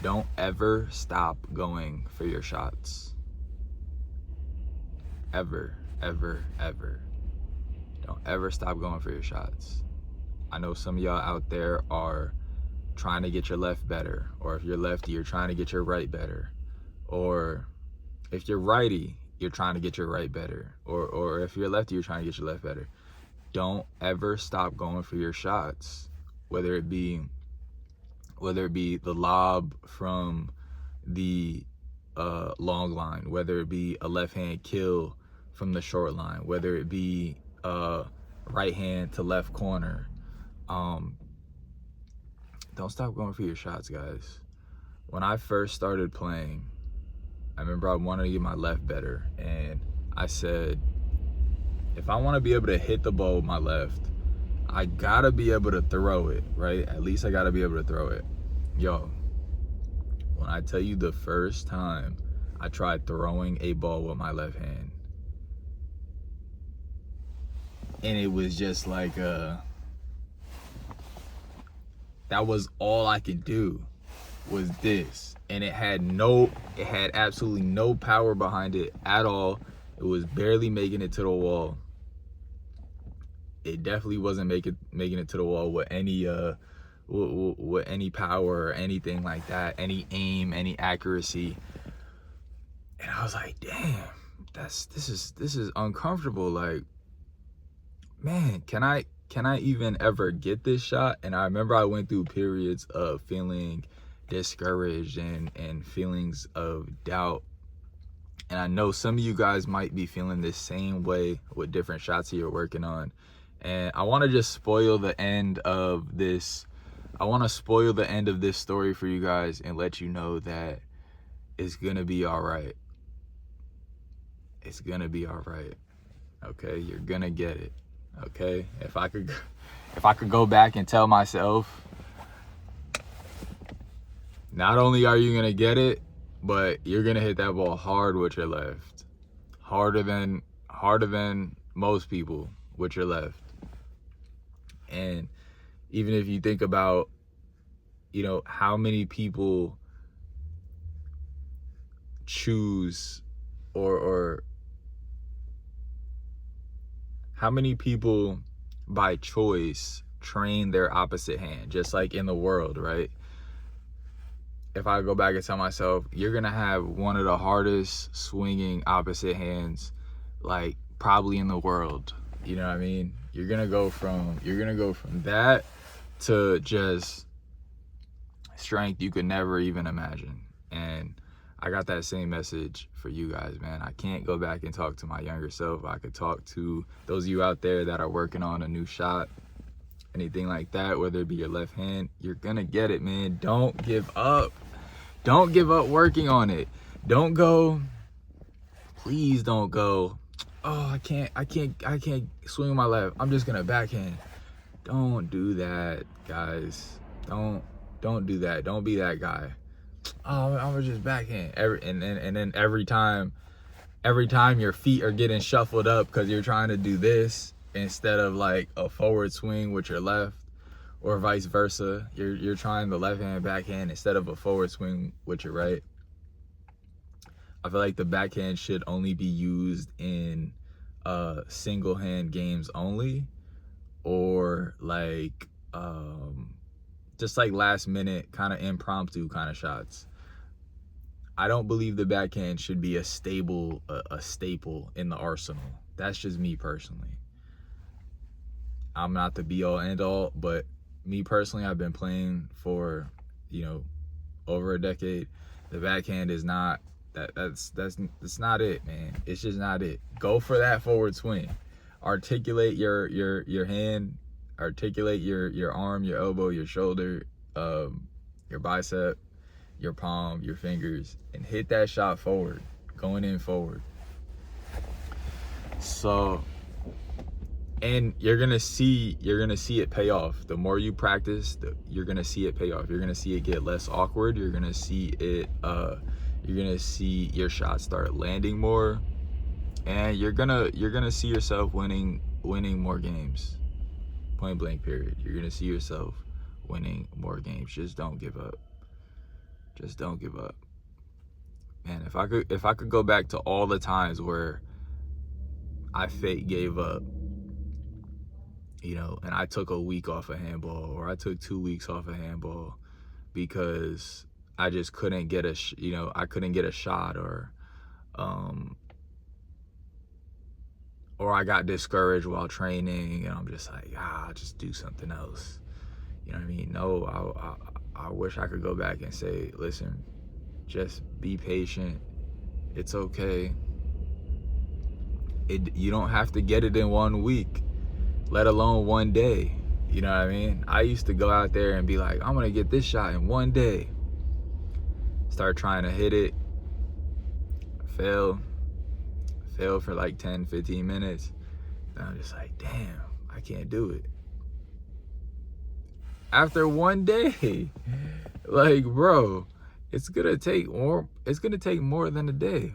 Don't ever stop going for your shots. Ever, ever, ever. Don't ever stop going for your shots. I know some of y'all out there are trying to get your left better, or if you're lefty, you're trying to get your right better, or if you're righty, you're trying to get your right better, or if you're lefty, you're trying to get your left better. Don't ever stop going for your shots, whether it be the lob from the long line, whether it be a left hand kill from the short line, whether it be right hand to left corner. Don't stop going for your shots, guys. When I first started playing, I remember I wanted to get my left better, and I said, if I want to be able to hit the ball with my left, I gotta be able to throw it, right? At least I gotta be able to throw it. Yo, when I tell you the first time I tried throwing a ball with my left hand, and it was just like that was all I could do was this, and it had absolutely no power behind it at all. It was barely making it to the wall. It definitely wasn't making it to the wall with any with any power or anything like that, any aim, any accuracy. And I was like, damn, this is uncomfortable. Like, man, can I even ever get this shot? And I remember I went through periods of feeling discouraged and feelings of doubt. And I know some of you guys might be feeling this same way with different shots that you're working on. And I want to just spoil the end of this. I want to spoil the end of this story for you guys and let you know that it's going to be all right. It's going to be all right. Okay? You're going to get it. Okay? If I could go back and tell myself, not only are you going to get it, but you're going to hit that ball hard with your left. Harder than most people with your left. And even if you think about, how many people choose or how many people by choice train their opposite hand, just like in the world, right? If I go back and tell myself, you're going to have one of the hardest swinging opposite hands, like probably in the world. You know what I mean? You're going to go from that to just strength you could never even imagine. And I got that same message for you guys, man. I can't go back and talk to my younger self. I could talk to those of you out there that are working on a new shot, anything like that, whether it be your left hand. You're going to get it, man. Don't give up. Don't give up working on it. Don't go, please don't go, oh, I can't swing with my left, I'm just gonna backhand. Don't do that, guys. Don't do that. Don't be that guy. Oh, I'm gonna just backhand. And then every time your feet are getting shuffled up because you're trying to do this instead of like a forward swing with your left, or vice versa. You're trying the left hand backhand instead of a forward swing with your right. I feel like the backhand should only be used in single hand games only, or like just like last minute kind of impromptu kind of shots. I don't believe the backhand should be a staple in the arsenal. That's just me personally. I'm not the be all end all, but me personally, I've been playing for, over a decade. The backhand is not that's not it, man. It's just not it. Go for that forward swing. Articulate your hand, articulate your arm, your elbow, your shoulder, your bicep, your palm, your fingers, and hit that shot forward, going in forward. So, and you're gonna see it pay off. The more you practice, you're gonna see it pay off. You're gonna see it get less awkward. You're gonna see your shots start landing more, and you're gonna see yourself winning more games. Point blank period. You're gonna see yourself winning more games. Just don't give up. Just don't give up. Man, if I could go back to all the times where I fake gave up, you know, and I took a week off of handball, or I took 2 weeks off of handball because I just couldn't get I couldn't get a shot, or I got discouraged while training, and I'm just like, I'll just do something else. You know what I mean? No, I wish I could go back and say, listen, just be patient. It's okay. You don't have to get it in 1 week, let alone 1 day. You know what I mean? I used to go out there and be like, I'm gonna get this shot in 1 day. Start trying to hit it, fail for like 10, 15 minutes. And I'm just like, damn, I can't do it. After 1 day, like, bro, it's gonna take more than a day.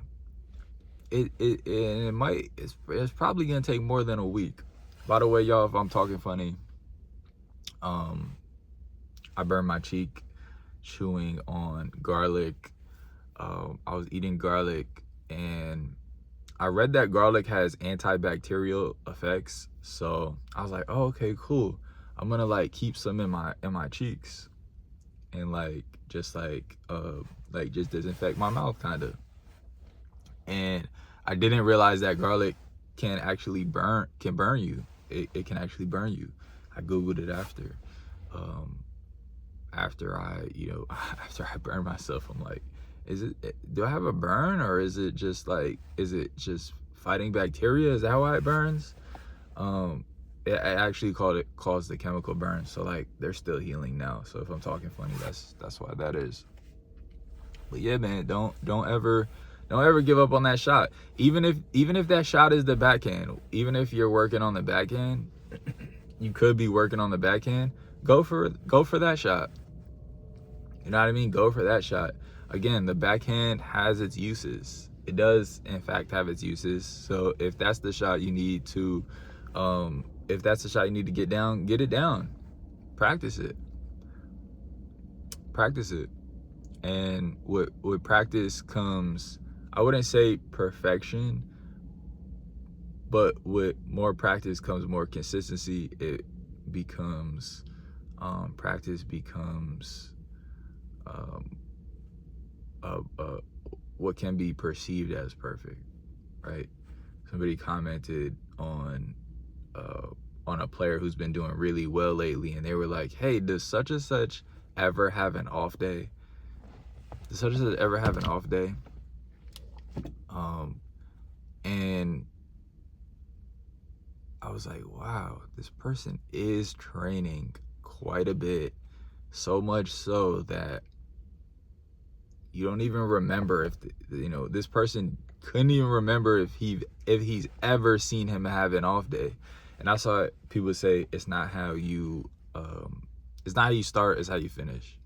It's probably gonna take more than a week. By the way, y'all, if I'm talking funny, I burned my cheek chewing on garlic. I was eating garlic, and I read that garlic has antibacterial effects. So I was like, oh, okay, cool. I'm gonna like keep some in my cheeks, and just disinfect my mouth, kind of. And I didn't realize that garlic can burn you. It can actually burn you. I Googled it after I burned myself. I'm like, do I have a burn, or is it just fighting bacteria? Is that why it burns? It actually caused the chemical burn. So like, they're still healing now. So if I'm talking funny, that's why that is. But yeah, man, don't ever give up on that shot. Even if that shot is the backhand, even if you're working on the backhand, you could be working on the backhand. Go for that shot. You know what I mean? Go for that shot. Again, the backhand has its uses. It does, in fact, have its uses. So if that's the shot you need to, get down, get it down. Practice it. And with practice comes, I wouldn't say perfection, but with more practice comes more consistency. It becomes, practice becomes what can be perceived as perfect, right? Somebody commented on a player who's been doing really well lately, and they were like, hey, does such and such ever have an off day? Does such and such ever have an off day? And I was like, wow, this person is training quite a bit, so much so that you don't even remember if this person couldn't even remember if he's ever seen him have an off day. And I saw people say it's not how you start, it's how you finish.